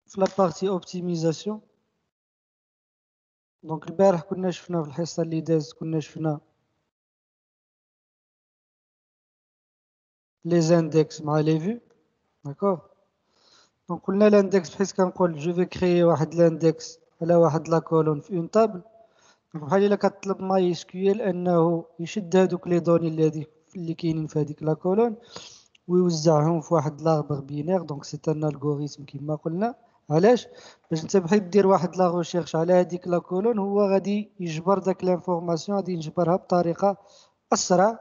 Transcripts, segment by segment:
في la partie optimisation. Donc البارح كنا شفنا في الحصة اللي دازت كنا شفنا les index مع les vues. D'accord. Donc قلنا l'index بحيث كنقول je vais créer واحد l'index على واحد la colonne في une table. Donc بحال إلا كطلب ماي اس كيو ال أنه يشد هذوك لي دوني اللي كاينين في هذيك لا كولون ويوزعهم في واحد لاغبر بينير. دونك سي ان الغوريثم كما قلنا. علاش؟ باش انت بغيت دير واحد لا ريشيرش على هذيك لا كولون هو غادي يجبر داك لانفورماسيون غادي يجبرها بطريقه اسرع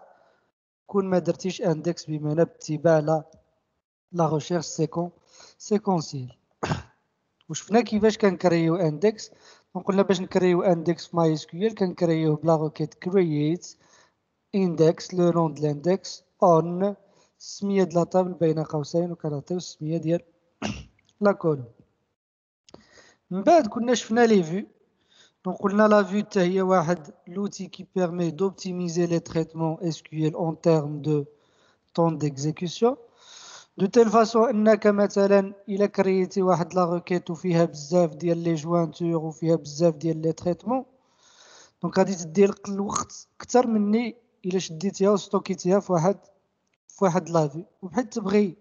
كون ما درتيش اندكس بمعنى باتباع لا ريشيرش سيكونسيل. وشفنا كيفاش كنكريو اندكس. قلنا باش نكريو اندكس في ماي اس كيو ال كنكريوه بلا روكيت create index لو نون د الاندكس on السميه د لا طابل بين قوسين وكنعطيو السميه ديال لا كولون. من بعد كنا شفنا لي فيو. دونك قلنا لا فيو حتى هي واحد لوتي كي بيرمي دوبتيميزي لي تريتمون اس كيو ال اون تيرم دو طون ديكزيكسيون دو تيل فاسون انك مثلا الا كريتي واحد لا روكيت وفيها بزاف ديال لي جوانتور وفيها بزاف ديال لي تريتمون دونك غادي تدي لك الوقت اكثر مني الا شديتيها وستوكيتيها في واحد لا فيو. وبحيث تبغي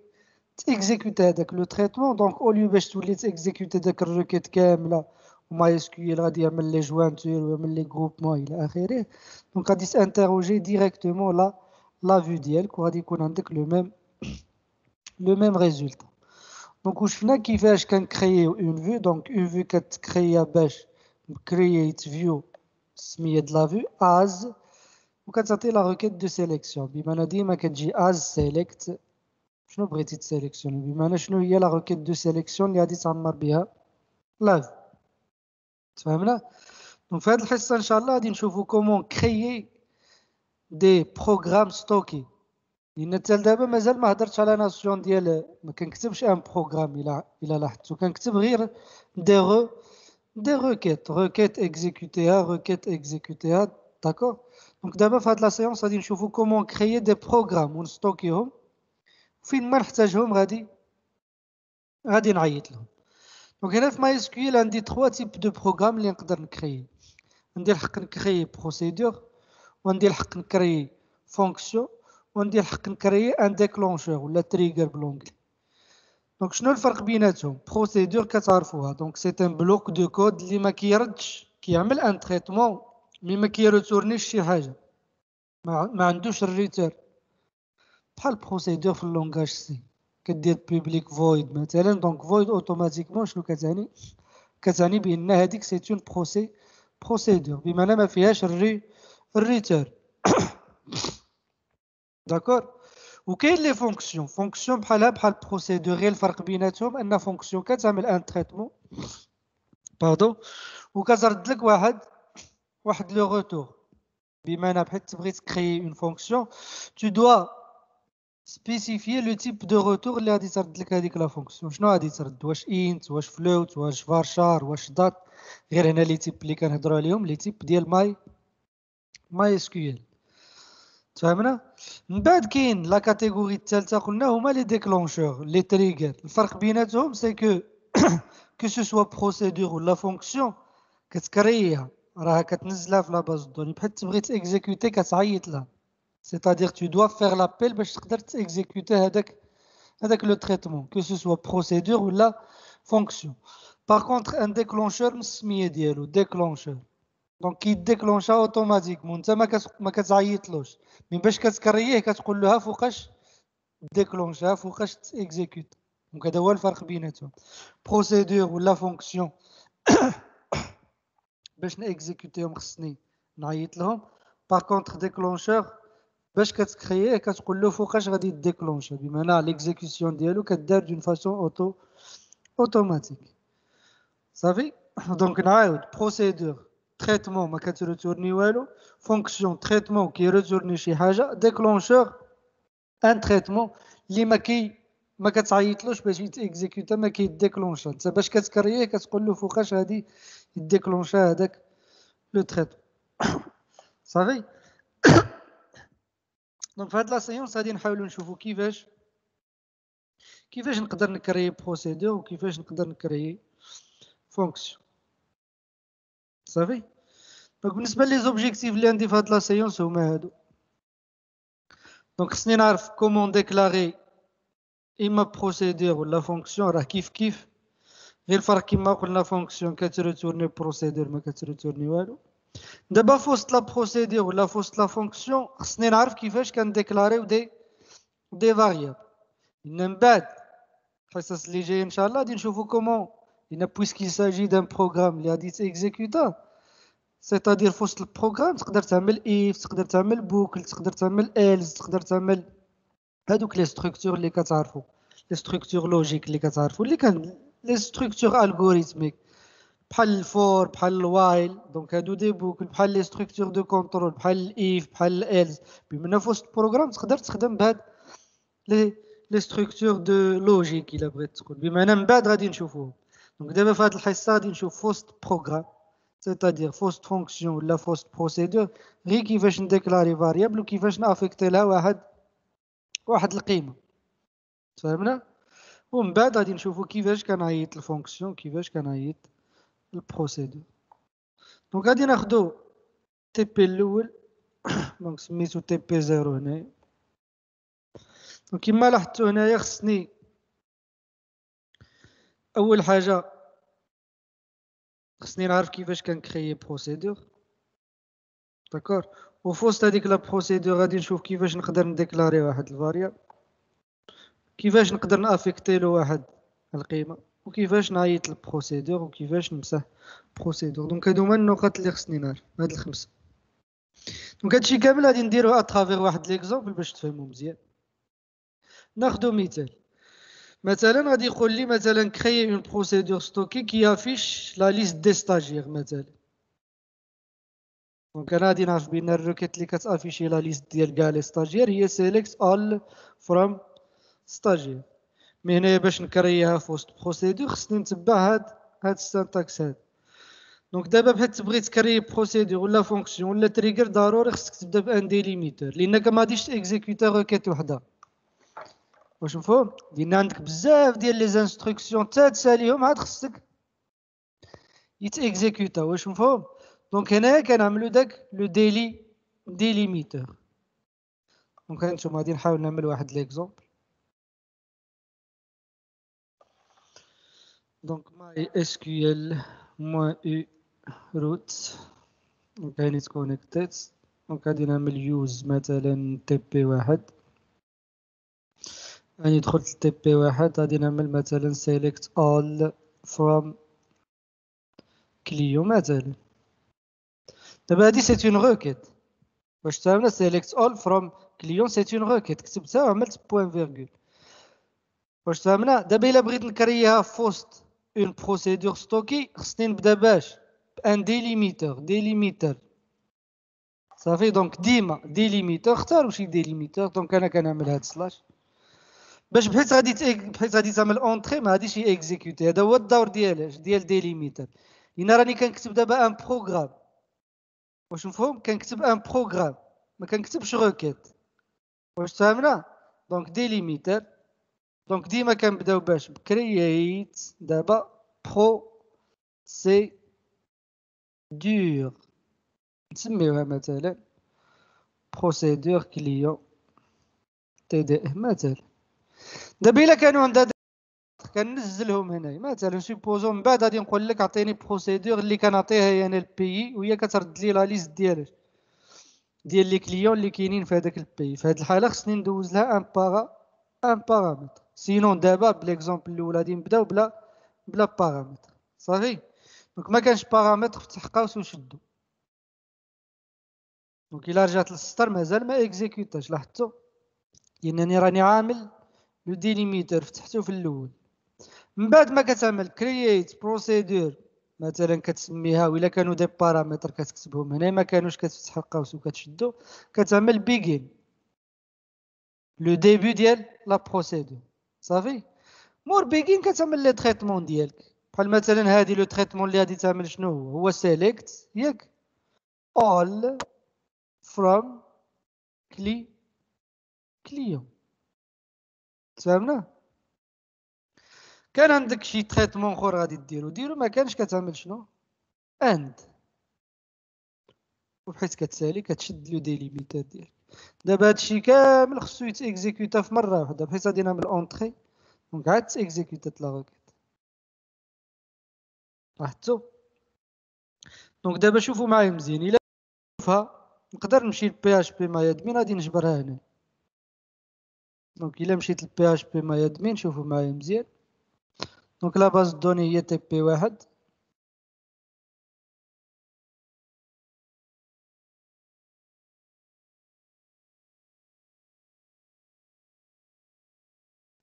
تيكزيكوتي هذاك لو تريتمون دونك اوليو باش تولي تيكزيكوتي داك الروكيت كامله وما اس كيو ال غادي يعمل لي جوانتور ويعمل لي جروبمون الى اخره. دونك غادي تانتروجي ديريكتومون لا فيو ديالك وغادي يكون عندك لو ميم ريزولتا. دونك وشفنا كيفاش كنكرييو اون فيو. دونك اون فيو كتكريا باش كرييت فيو السميه د لا فيو از وكتعطي لا روكيت دو سيليكسيون بمعنى ديما كتجي از سيليكت شنو بغيتي تسيليكسيوني بمعنى شنو هي لا روكيت دو سيليكسيون اللي غادي تعمر بها لا فيو. تفهمنا؟ دونك في هذه الحصه ان شاء الله غادي نشوفوا كومون كريي دي بروغرام ستوكي. لان حتى دابا مازال ما هضرتش على ناسيون ديال ما كنكتبش ان بروغرام الى لاحظتوا كنكتب غير دي روكيت اكزيكوتيها داكور. دونك دابا في هاد لا سيونس غادي نشوفوا كومون كريي دي بروغرام ونستوكيهم فين ما نحتاجهم غادي نعيط لهم. دونك هنا في ماي اس كيو ال عندي 3 تيب دو بروغرام اللي نقدر نكريي. عندي الحق نكريي بروسيدور وعندي الحق نكريي فونكسيون وعندي الحق نكريي ان ديكلونشور ولا تريغر بلونجلي. دونك شنو الفرق بيناتهم؟ بروسيدور كتعرفوها دونك سي ان بلوك دو كود اللي ما كيردش كيعمل ان تريتمون مي ما كيرتورنيش شي حاجه ما عندوش الريتيرن بحال بروسيدور في اللونغاج سي كدير بوبليك فويد مثلا. دونك فويد اوتوماتيكمون شنو كتعني بان هذيك سي اون بروسيدور بمعنى ما فيهاش الريتيرن. داكور. وكاين لي فونكسيون بحال بروسيدور غير الفرق بيناتهم ان فونكسيون كتعمل ان تريتمون باردون وكترد لك واحد لو روتور بمعنى بحال تبغي تكري اون فونكسيون tu dois spécifier le type de retour اللي غادي ترد لك هذيك لا فونكسيون. شنو غادي ترد؟ واش انت واش فلوت واش فارشار واش دات. غير هنا لي تيب اللي كنهضروا عليهم لي تيب ديال ماي اس كيو ال. تفهمنا؟ من بعد كاين لا كاتيجوري الثالثه قلنا هما لي ديكلونشور لي تريغر. الفرق بيناتهم سي كو سو سوا بروسيدور ولا فونكسيون كتكريها راها كتنزلها في لا باز دوني بحال تبغي تيكزيكوتي كتعيط لها. C'est-à-dire tu dois faire l'appel باش تقدر تيكزيكوتي هذاك لو تريتمون كو سو سوا بروسيدور ولا فونكسيون. باغ كونطخ ان ديكلونشور من السميه ديالو ديكلونشور دونك كيديكلونشا اوتوماتيكمون انت ما كتعيطلوش مي باش كتكريه كتقول لها فوقاش ديكلونشا فوقاش تيكزيكوت. دونك هذا هو الفرق بيناتهم. بروسيدور ولا فونكسيون باش نيكزيكوتيهم خصني نعيط لهم. باغ كونطخ ديكلونشور باش كتكرييه كتقول له فوقاش غادي ديكلونشا بمعنى ليكزيكسيون ديالو كدار دون فاسون اوتوماتيك. صافي. دونك نعاود بروسيدور تريتمون ما كتريتورني والو. فونكسيون تريتمون كيريتورني شي حاجه. ديكلونشور ان تريتمون اللي ما كتعيطلوش باش يتيكزيكوتا ما كيديكلونشا. انت باش كتكريه كتقول له فوقاش غادي يديكلونشا هذاك لو تريتمون. صافي. دونك في هاد لا سيونس غادي نحاولوا نشوفوا كيفاش كيفاش نقدر نكري بروسيدور وكيفاش نقدر نكري فونكسيون. صافي. دونك بالنسبه لي زوبجيكتيف اللي عندي في هاد لا سيونس هما هادو. دونك خصني نعرف كومون ديكلاري اما بروسيدور ولا فونكسيون، راه كيف غير الفرق كيما قلنا فونكسيون كتريتورني بروسيدور ما كتريتورني والو. دابا فوسط لا بروسيدور ولا فوسط لا فونكسيون خصني نعرف كيفاش كنديكلاريو دي فاريابل. من بعد الحصص اللي جايه ان شاء الله غادي نشوفوا كومون لان بويسكيل ساجي دان بروغرام اللي غادي تيكزيكوتا، سيتادير في وسط البروغرام تقدر تعمل اف، تقدر تعمل بوكل، تقدر تعمل الز، تقدر تعمل هادوك لي ستركتور اللي كتعرفوا، لي ستركتور لوجيك اللي كتعرفوا، اللي كان لي ستركتور الغوريثميك بحال الفور بحال الوايل. دونك هادو دي بوكل بحال لي ستركتور دو كونترول بحال الاف بحال الالز. بما في وسط البروغرام تقدر تخدم بهاد لي ستركتور دو لوجيك الا بغيت تقول، بمعنى من بعد غادي نشوفوهم. دونك دابا في هاد الحصه غادي نشوف فوسط بروغرام سيتادير فوسط فونكسيون ولا فوسط بروسيدور غير كيفاش نديكلاري فاريابل وكيفاش نافيكتي لها واحد القيمه. فهمنا؟ ومن بعد غادي نشوفوا كيفاش كنعيط الفونكسيون كيفاش كنعيط البروسيدور. دونك غادي ناخدو تي بي الاول. دونك سميتو تي بي 0 هنايا. دونك كيما لاحظتو هنايا خصني اول حاجه خصني نعرف كيفاش كنكريي بروسيدور. داكور. وفوسط هذيك لا بروسيدور غادي نشوف كيفاش نقدر نديكلاري واحد الفاريابل، كيفاش نقدر نافيكتي له واحد القيمه، وكيفاش نعيط البروسيدور وكيفاش نمسح بروسيدور. دونك هادو هما النقط اللي خصني نعرف، هاد الخمسه. دونك هادشي كامل غادي نديروه اترافير واحد ليكزومبل باش تفهموا مزيان. ناخدو مثال. مثلا غادي يقول لي مثلا كريي اون بروسيدور ستوكي كي افيش لا ليست دي ستاجير مثلا. دونك انا غادي نعرف بان الروكيت اللي كتافيشي لا ليست ديال كاع لي ستاجير هي سيليكت اول فروم ستاجير. مي هنايا باش نكريها في وسط بروسيدور خصني نتبع هاد السانتاكس هاد. دونك دابا بحال تبغي تكري بروسيدور ولا فونكسيون ولا تريجر ضروري خصك تبدا بان ديليميتور، لانك ما غاديش تيكزيكوتا روكيت وحده. واش مفهوم؟ لان عندك بزاف ديال لي انستركسيون تا تساليهم عاد خصك يتيكزيكوتا. واش مفهوم؟ دونك هنايا كنعملو داك لو ديليميتور. دونك هانتوما غادي نحاول نعمل واحد ليكزومبل. دونك ماي اس كيو ال موان او روت. دونك هاني تكونيكتيت. دونك غادي نعمل يوز مثلا تي بي واحد. غادي ندخل في تي بي واحد غادي نعمل مثلا سيليكت all from كليو مثلا. دابا هادي سيت اون روكيت. واش فهمنا؟ سيليكت all from كليون سيت اون روكيت، كتبتها وعملت بوين فيرغول. واش فهمنا؟ دابا الا بغيت نكريها في وسط اون بروسيدور ستوكي خصني نبدا باش بان ديليميتور. صافي. دونك ديما ديليميتور، اختاروا شي ديليميتور. دونك انا كنعمل هاد سلاش باش بحيث غادي تعمل اونطري ما غاديش اكزيكوتي. هذا هو الدور ديال ديليميتر. لان راني كنكتب دابا ان بروغرام. واش مفهوم؟ كنكتب ان بروغرام ما كنكتبش روكيت. واش فهمنا؟ دونك ديليميتر. دونك ديما كنبداو باش بكرييت دابا بروسيدور نسميوها مثلا بروسيدور كليون تي دي اف مثلا. دابا الا كانوا عندها كنزلهم هنا مثلا سيبوزو من بعد غادي نقول لك عطيني بروسيدور اللي كنعطيها انا البي وهي كترد لي لا ليست ديال لي كليون اللي كاينين في هذاك البي. في هذه الحاله خصني ندوز لها ان بارامتر. سينون دابا بالاكزومبل الاول غادي نبداو بلا بارامتر. صافي. دونك ما كانش بارامتر فتح قوس وشدو. دونك الا رجعت للسطر مازال ما اكزيكوتاش. لاحظتوا لانني راني عامل لو ديليميتر فتحته في الاول. من بعد ما كتعمل كرييت بروسيدور مثلا كتسميها، وإلا كانوا دي بارامتر كتكتبهم هنا، ما كانوش كتفتح القوس وكتشدو كتعمل بيجين لو ديبي ديال لا بروسيدور. صافي. مور بيجين كتعمل لي تريتمون ديالك. بحال مثلا هادي لو تريتمون اللي غادي تعمل شنو هو سيليكت ياك all from كليون. تفهمنا؟ كان عندك شي تريتمون اخر غادي ديرو ما كانش كتعمل شنو اند، وبحيث كتسالي كتشد لو ديليميتر ديالك. دابا هادشي كامل خصو يتيكزيكوتا في مره واحده، بحيث غادي نعمل اونطري دونك عاد تيكزيكوتات لا روكيت. لاحظتو؟ دونك دابا شوفوا معايا مزيان، الا نشوفها نقدر نمشي لبي اش بي ماي ادمين غادي نجبرها هنا. دونك الا مشيت لبي اش بي ماي ادمين شوفوا معايا مزيان، دونك لا باز دوني هي تي بي واحد،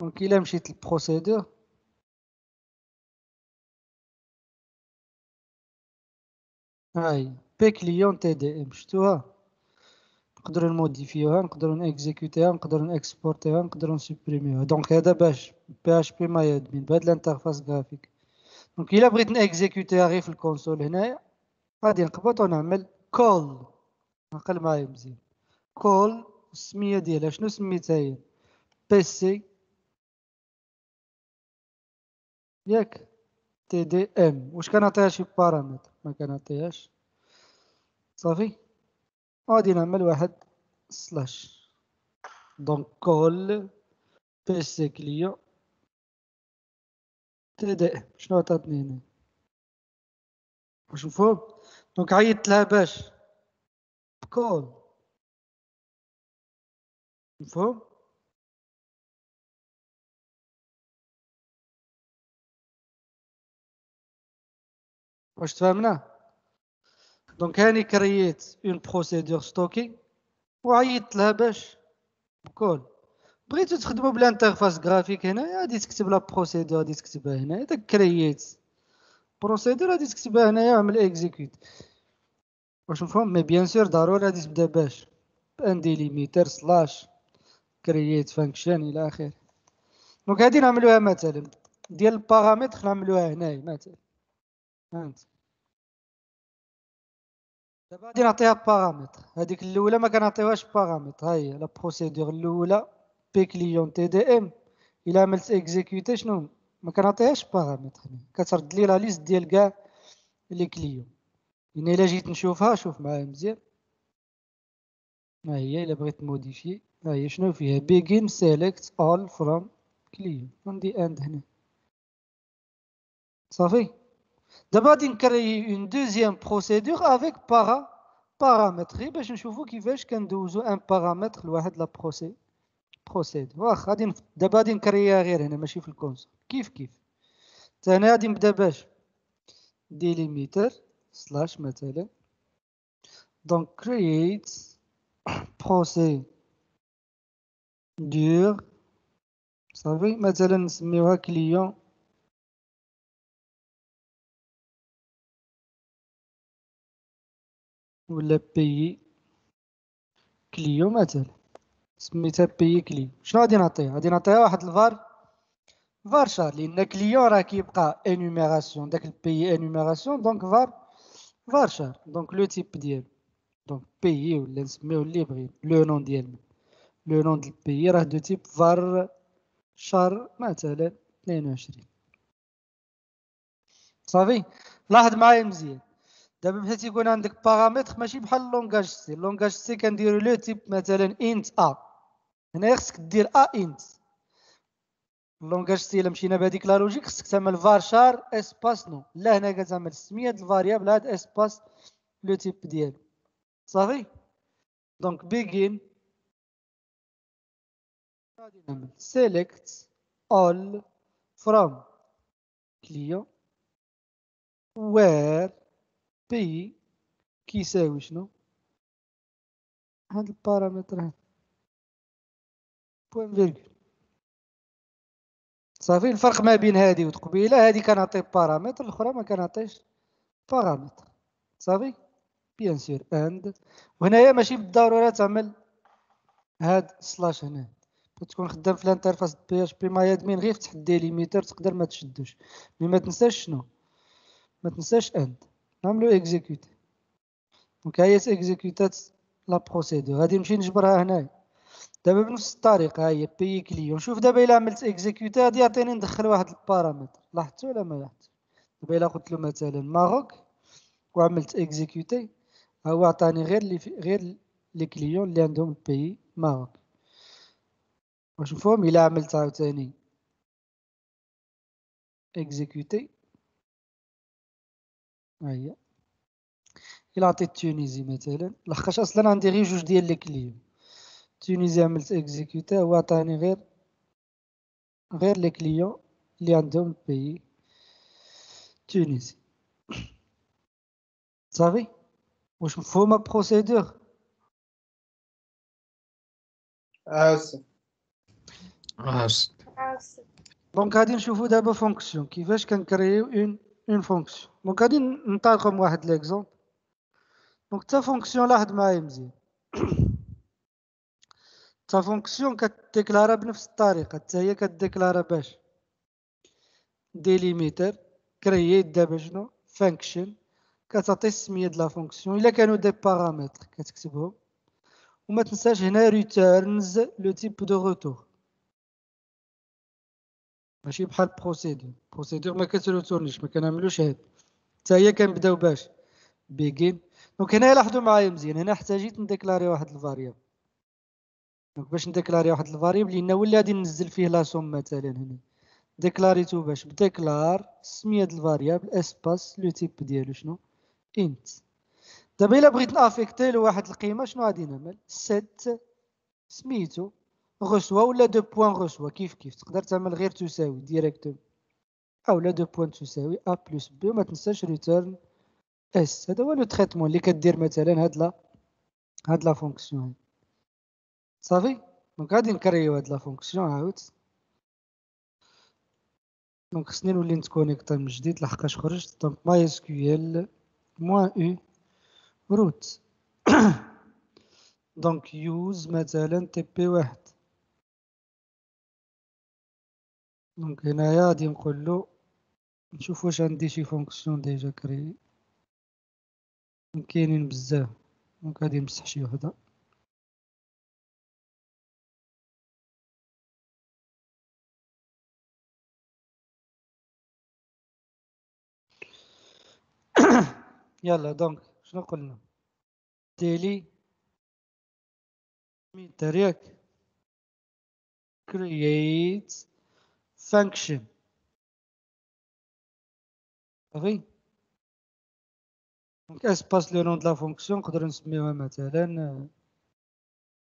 دونك الا مشيت للبروسيدور هاي بي كليون تي دي ام، شفتوها؟ نقدروا نموديفيوها، نقدروا نيكزيكوتيها، نقدروا نكسبورتيها، نقدروا نسوبريميوها. دونك هذا باش بي اش بي ماي ادمين بهاد الانترفاس غرافيك. دونك الا بغيت نيكزيكوتيها غير في الكونسول هنايا غادي نقبط ونعمل كول. عقل معايا مزيان، كول السميه ديالها شنو سميتها هي؟ بي سي ياك تي دي ام. واش كنعطيها شي بارامتر؟ ما كنعطيهاش. صافي غادي نعمل واحد سلاش، دونك كول بي سي كليون تي دي ام. شنو عطاتني هنا؟ واش مفهوم؟ دونك عيطت لها باش كول، مفهوم؟ واش تفهمنا؟ دونك هاني كرييت اون بروسيدور ستوكينغ وعيطت لها باش كول. بغيتو تخدموا بالانترفاس غرافيك هنايا غادي تكتب لا بروسيدور، غادي تكتبها هنايا داك كرييت بروسيدور غادي تكتبها هنايا واعمل اكزيكيوت. واش مفهوم؟ مي بيان سور ضروري غادي تبدا باش بان ديليميتر سلاش كرييت فانكشن الى اخره. دونك هادي نعملوها مثلا ديال البارامتر نعملوها هنايا مثلا. فهمت؟ دابا غادي نعطيها بارامتر، هذيك الاولى ما كنعطيوهاش بارامتر. ها هي لا بروسيدور الاولى بي كليون تي دي ام، الا عملت اكزيكيوتي شنو ما كنعطيهاش بارامتر، كترد لي لا ليست ديال كاع لي كليون. يعني الا جيت نشوفها شوف معايا مزيان، ها هي الا بغيت موديفي ها هي شنو فيها begin select all from كليون عندي اند هنا. صافي دابا غادي نكري اون دوزيام بروسيدور افيك بارامتر باش نشوفو كيفاش كندوزو ان بارامتر لواحد لا بروسيد. واخا غادي دابا غادي نكريها غير هنا ماشي في الكونسول كيف ثاني. غادي نبدا باش ديليميتر سلاش مثلا دونك create procedure صافي مثلا نسميوها كليون ولا بيي كليون مثلا، سميتها بيي كليون. شنو غادي نعطيها؟ غادي نعطيها واحد فار شار، لان كليون راه كيبقى انيميراسيون داك البيي انيميراسيون دونك فار شار. دونك لو تيب ديالو دونك بيي ولا نسميوه اللي بغينا لو نون ديالنا، لو نون ديال البيي راه دو تيب فار شار مثلا 22. صافي لاحظ معايا مزيان، دابا بحيث يكون عندك بارامتر ماشي بحال لونغاج سي. لونغاج سي كنديرو لو تيب مثلا انت ا، هنا خصك دير ا انت. لونغاج سي الا مشينا بهذيك لا لوجيك خصك تعمل فارشار اسباس نو، لا هنا كتعمل سميه د الفاريابل هاد اسباس لو تيب ديالو. صافي دونك بيجين غادي نعمل سيليكت اول فروم كليون وير بي كيساوي شنو هاد البارامتر هاد بوين فيرغول. صافي الفرق ما بين هذه وتقبيله، هذه كنعطي بارامتر الاخرى ما كنعطيش بارامتر. صافي بيان سور اند، وهنايا ماشي بالضروره تعمل هاد سلاش هنا، تكون خدام في الانترفاس بي اش بي ماي ادمين غير فتح ديليميتر تقدر ما تشدوش. مي ما تنساش شنو، ما تنساش اند نعملو اكزيكوتي. دونك هي اكزيكوتات لا بروسيدور غادي نمشي نجبرها هنايا. دابا بنفس الطريقه، ها هي بي كليون. شوف دابا الا عملت اكزيكوتي غادي يعطيني ندخل واحد البارامتر، لاحظتوا ولا ما لاحظتش؟ دابا الا قلت له مثلا ماروك وعملت اكزيكوتي، ها هو عطاني غير لي كليون اللي عندهم البي ماروك. واش مفهوم؟ الا عملت عاوتاني اكزيكوتي، ها هي الا عطيت تونيزي مثلا، لحقاش اصلا عندي غير جوج ديال لي كليون. تونيزي عملت اكزيكوتي، هو عطاني غير لي كليون اللي عندهم البي تونيزي. صافي؟ واش مفهومه بروسيدور؟ عاوز دونك غادي نشوفو دابا فونكسيون كيفاش كنكريو اون فونكسيون. دونك غادي نعطيكم واحد ليكزومبل. دونك تا فونكسيون لاحظ معايا مزيان. تا فونكسيون كتديكلارا بنفس الطريقه، حتى هي كتديكلارا باش ديليميتر كرييت دابا شنو فانكشن، كتعطي السميه د لا فونكسيون. الا كانوا دي بارامتر كتكتبهم، وما تنساش هنا ريتيرنز لو تيب دو روتور، ماشي بحال بروسيدور ما كتروتورنيش، ما كنعملوش هاد. حتى هي كنبداو باش بيجين. دونك هنا لاحظوا معايا مزيان، هنا احتاجيت نديكلاري واحد الفاريابل. دونك باش نديكلاري واحد الفاريابل لان هو اللي غادي ننزل فيه لا سوم مثلا. هنا ديكلاريتو باش بديكلار السميه د الفاريابل اسباس لو تيب ديالو شنو انت. دابا الا بغيت نافيكتي له واحد القيمه، شنو غادي نعمل؟ سيت سميتو غوسوا ولا دو بوين غوسوا، كيف تقدر تعمل غير تساوي ديريكتوم، او لا دو بوين تساوي ا بلس بي، وما تنساش ريتيرن اس. هذا هو لو تريتمون اللي كدير مثلا هاد لا فونكسيون هاد. صافي؟ دونك غادي نكريو هاد لا فونكسيون عاود. دونك خصني نولي نتكونيكتا من جديد لحقاش خرجت. دونك ماي اس كيو ال موان او روت. دونك يوز مثلا تي بي واحد. دونك هنايا غادي نقول له نشوف واش عندي شي فونكسيون ديجا كريي، كاينين بزاف. دونك غادي نمسح شي وحده. يلا دونك شنو قلنا؟ ديلي ميتر ياك create function. صافي؟ دونك اسباس لو نون د لا فونكسيون نقدروا نسميوها مثلا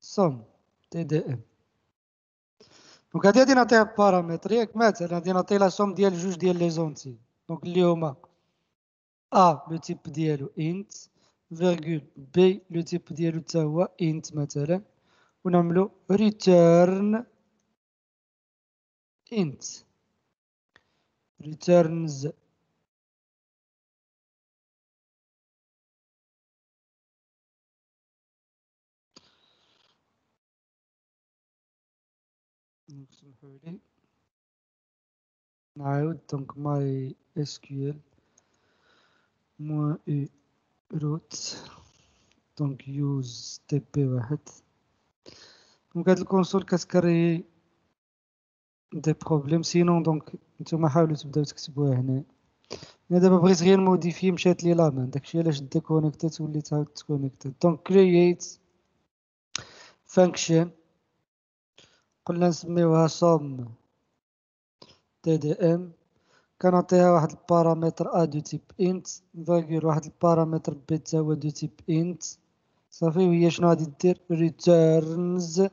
سوم تي دي ام. دونك هادي غادي نعطيها بارامتر ياك، مثلا غادي نعطي لا سوم ديال جوج ديال لي زونتي. دونك اللي هما ا لو تيب ديالو انت فيرغول بي لو تيب ديالو حتى هو انت مثلا، ونعملو return int returns. سمحولي نعاود. دونك ماي اس كيو ال موان او روت. دونك يوز تي بي واحد. دونك هاد الكونسول كتكري دي بروبليم، سينون دونك نتوما حاولوا تبداو تكتبوها هنا. انا دابا بغيت غير موديفي مشات لي لامان، داكشي علاش ديكونيكتات وليت عاود تكونيكتات. دونك كرييت فانكشن قلنا نسميوها سوم تي دي ام، كنعطيها واحد البارامتر ا دو تيب انت فاغير واحد البارامتر بي تا هو دو تيب انت. صافي، وهي شنو غادي دير؟ ريتيرنز،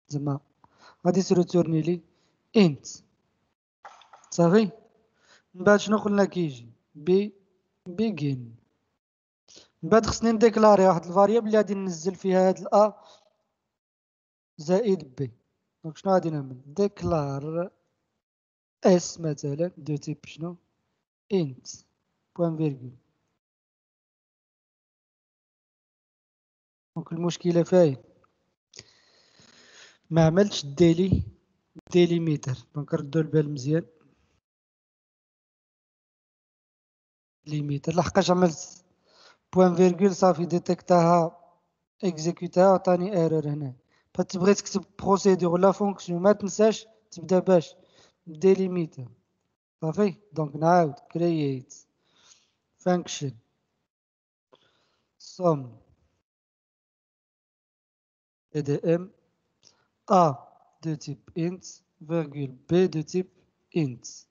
زعما غادي تريتورني لي انت. صافي، من بعد شنو قلنا كيجي؟ بيجين. من بعد خصني نديكلاري واحد الفاريابل اللي غادي ننزل فيها هاد الأ زائد بي. دونك شنو غادي نعمل؟ ديكلار اس مثلا دو تيب شنو؟ انت بوان فيرغول. دونك المشكلة فاين؟ ما عملتش ديليميتر. دونك ردوا البال مزيان، ليميتر لحقاش عملت بوان فيرغول صافي ديتيكتاها اكزيكوتاها وعطاني ايرور هنا. تبغي تكتب بروسيدور ولا فونكسيون ما تنساش تبدا باش ديليميتر. صافي دونك نعاود create function sum EDM A de type int virgule B de type int.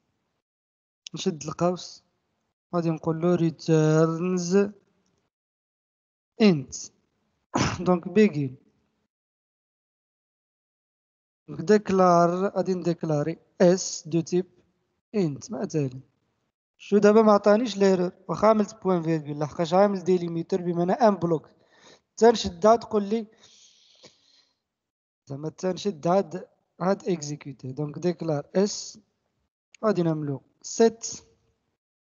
نشد القوس غادي نقول له returns int. دونك begin ديكلار غادي نديكلاري اس دو تيب انت مثلا. شو دابا ما عطانيش ليرور واخا عملت بوين فيرغول لحقاش عامل ديليميتر بمعنى ان بلوك تنشدها تقول لي زعما تنشد هاد اكزيكوتي. دونك ديكلار اس غادي نعملو set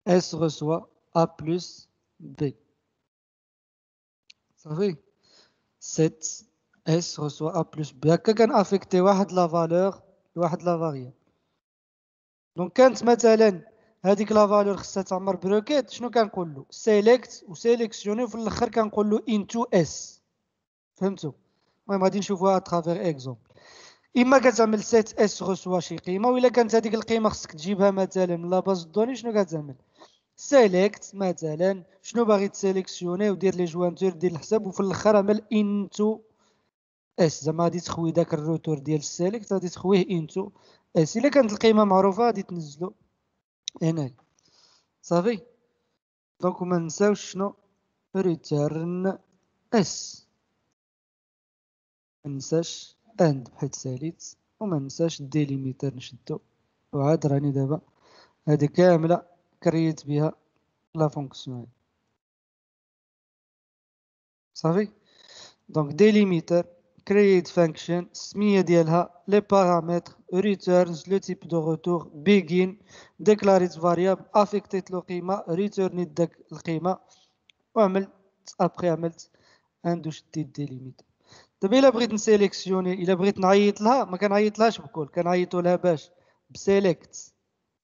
اس reçoit a plus b. صافي set اس reçoit a plus b هكا كنافيكتي واحد لا فالور لواحد لا فاريابل. دونك كانت مثلا هذيك لا فالور خصها تعمر بروكيت شنو كنقول له سيليكت وسيليكسيوني وفي الاخر كنقول له انتو اس. فهمتوا؟ المهم غادي نشوفوها اترافير اكزومبل. اما كتعمل سيت اس رسوا شي قيمه وإلا كانت هذيك القيمه خصك تجيبها مثلا من لا باز دوني شنو كتعمل سيليكت مثلا شنو باغي تسيليكسيوني ودير لي جوانتور دير الحساب وفي الاخر عمل انتو اس زعما غادي تخوي داك الروتور ديال السيليكت غادي تخويه انتو اس. الا كانت القيمه معروفه غادي تنزلو هنا. صافي دونك ما نساوش شنو ريتيرن اس. ما ننساش اند بحيث ساليت وما ننساش ديليميتر نشدو. وعاد راني دابا هادي كامله كريت بها لا فونكسيون. صافي دونك ديليميتر create function السميه ديالها لي بارامتر returns لو تيب دو روتور begin ديكلاريت فاريابل افيكتيت له قيمه ريتيرنيت داك القيمه وعملت ابخي عملت اندو شديت ديليميتر. دابا الا بغيت نسيليكسيوني الا بغيت نعيط لها ما كنعيطلهاش بكل كنعيطوا لها باش بسيليكت.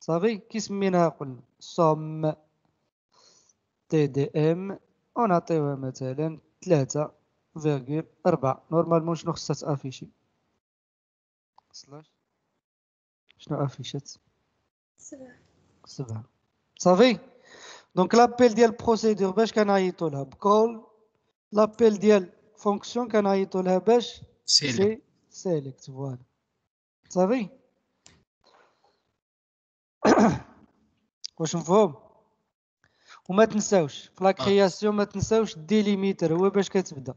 صافي كي سميناها قلنا صم تي دي ام ونعطيوها مثلا 3.4 نورمالمون شنو خصها تافيشي شنو افيشات 7. صافي دونك لابيل ديال بروسيدور باش كنعيطوا لها بكول لابيل ديال فونكسيون كنعيطوا لها باش سي سيليكت. فوالا صافي واش مفهوم؟ وما تنساوش في لا كرياسيون ما تنساوش ديليميتر هو باش كتبدا.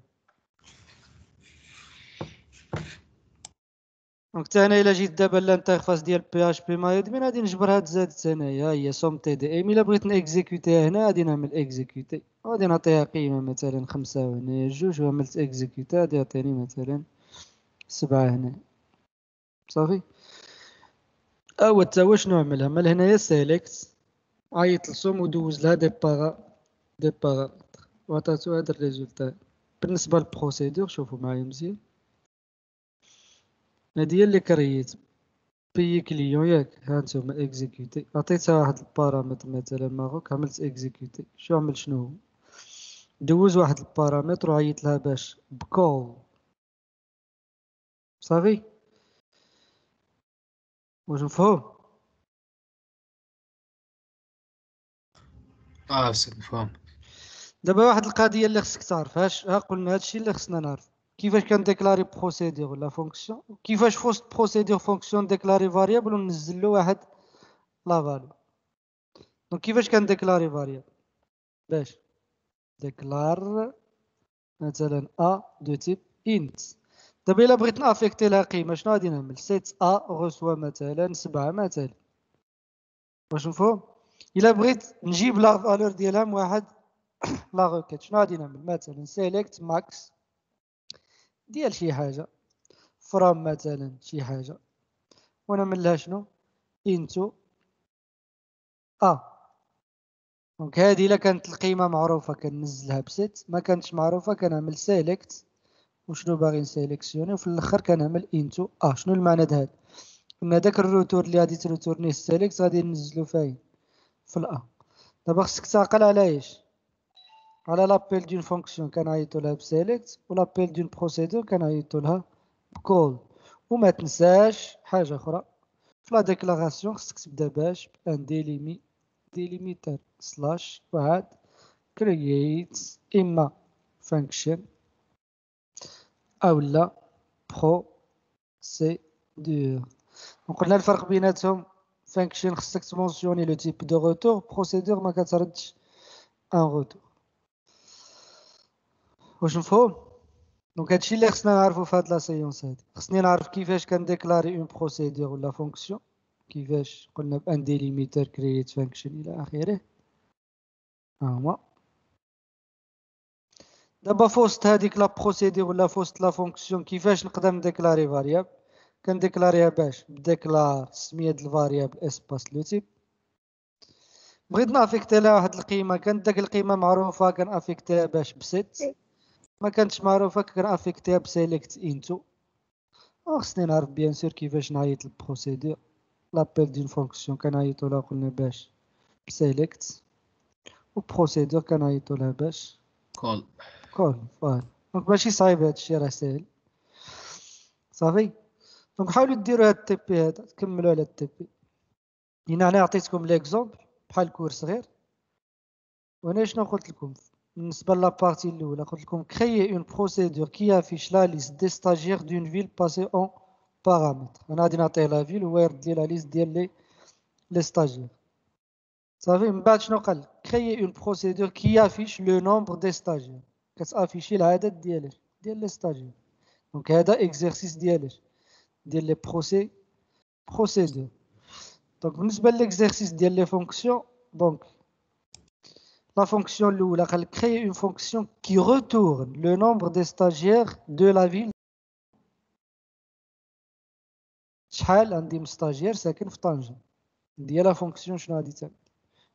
دونك حتى انا الا جيت دابا لانترفاس ديال بي اش بي مايدمين غادي نجبر هاد زادت هنايا هي سوم تي دي ام. الا بغيت نيكزيكوتيها هنا غادي نعمل اكزيكوتي غادي نعطيها قيمه مثلا 5 وهنا 2 وعملت اكزيكوتي غادي يعطيني مثلا 7 هنا. صافي اوا تا واش نعملها مال هنايا سيليكت عيط لسوم ودوز لها دي بارامتر وعطاتو هاد الريزولتا. بالنسبه للبروسيدور شوفوا معايا مزيان هادي هي اللي كريت بي كليون ياك ها نتوما اكزيكوتي عطيتها واحد البارامتر مثلا ماروك عملت اكزيكوتي شو عمل شنو هو دوز واحد البارامتر وعيط لها باش بكول. صافي واش مفهوم؟ سي مفهوم. دابا واحد القضيه اللي خصك تعرفهاش ها قلنا هادشي اللي خصنا نعرف كيفاش كنديكلاري بروسيدور ولا فونكسيون كيفاش فوسط بروسيدور فونكسيون ديكلاري فاريابل وننزل له واحد لا فاليو. دونك كيفاش كنديكلاري فاريابل باش ديكلار مثلا ا دو تيب انت. دابا الا بغيت نافيكتي لها قيمه شنو غادي نعمل سيت ا غوسوا مثلا 7 مثلا. واش مفهوم؟ الا بغيت نجيب لا فالور ديالها من واحد لا روكيت شنو غادي نعمل مثلا سيليكت ماكس ديال شي حاجه فروم مثلا شي حاجه ونعمل لها شنو انتو ا. دونك هذه الا كانت القيمه معروفه كننزلها بست ما كانتش معروفه كنعمل سيليكت وشنو باغي نسيليكسيوني وفي الاخر كنعمل انتو ا. شنو المعنى د هذا؟ ان داك الروتور اللي غادي تروتورنيه السيليكت غادي ننزلو فين في الا. دابا خصك تعقل على ايش على لابيل دون فونكسيون كنعيطو لها بسيليكت ولابيل دون بروسيدور كنعيطو لها بكول. وما تنساش حاجه اخرى في لا ديكلاراسيون، خصك تبدا باش ان ديليميتر سلاش وعاد create اما function او لا procedure. وقلنا الفرق بيناتهم function خصك تمونسيوني لو تيب دو روتور، procedure ما كتردش ان روتور. واش مفهوم؟ دونك هادشي اللي خصنا نعرفو في هاد لا سيونس هادي. خصني نعرف كيفاش كنديكلاري اون بروسيدور ولا فونكسيون، كيفاش قلنا بان ديليميتر كرييت فانكشن الى اخره. هما دابا فوسط هذيك لا بروسيدور ولا فوسط لا فونكسيون كيفاش نقدر نديكلاري فاريابل؟ كنديكلاريها باش بديكلار السميه ديال الفاريابل اسباس لو تيب. بغيت نافيكتي لها واحد القيمه، كانت داك القيمه معروفه كنافيكتيها باش بست، ما كانتش معروفه كنافيكتيها بسيليكت انتو. خصني نعرف بيان سور كيفاش نعيط للبروسيدور. لابيل دون فونكسيون كنعيطو لها قلنا باش سيليكت، و بروسيدور كنعيطو لها باش كول. فوالا. دونك ماشي صعيب هادشي، راه ساهل صافي. دونك حاولوا ديروا هاد التي بي هذا، تكملوا على التي بي. هنا انا عطيتكم ليكزومبل بحال كور صغير، وانا شنو قلت لكم بالنسبه لابارتي الاولى؟ قلت لكم créer une procédure qui affiche la liste des stagiaires d'une ville passée en paramètres. انا غادي نعطيه لا فيل وهو يرد لي لا ليست ديال لي stagiaires صافي. من بعد شنو قال؟ créer une procédure qui affiche le nombre des stagiaires، كتافيشي العدد ديال لي stagiaires. دونك هذا اكزرسيس ديال لي بروسيدور. دونك بالنسبه للإكزرسيس ديال لي فونكسيون، دونك la fonction الاولى قال créer une fonction qui retourne le nombre des stagiaires de la ville. شحال عندي من stagiaire ساكن في طنجة، ديال لا فونكسيون شنو غادي تعمل؟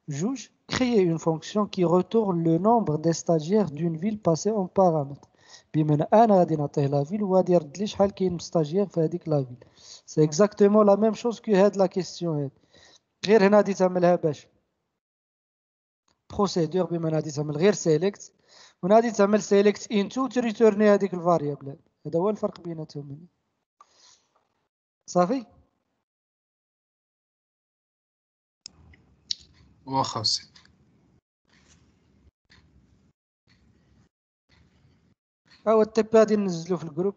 جوج créer une fonction qui retourne le nombre des stagiaires d'une ville passée en paramètres. بمعنى انا غادي نعطيه لا فيل وغادي يرد لي شحال كاين من ستاجير في هذيك لا فيل. سي اكزاكتومون لا ميم شوز كو هاد لا كيسيون هاد، غير هنا غادي تعملها باش بروسيدور، بمعنى غادي تعمل غير سيليكت، وهنا غادي تعمل سيليكت انتو تريتورني هذيك الفاريابل. هذا هو الفرق بيناتهم صافي. واخا سي. هو التيب غادي ننزلو في الجروب.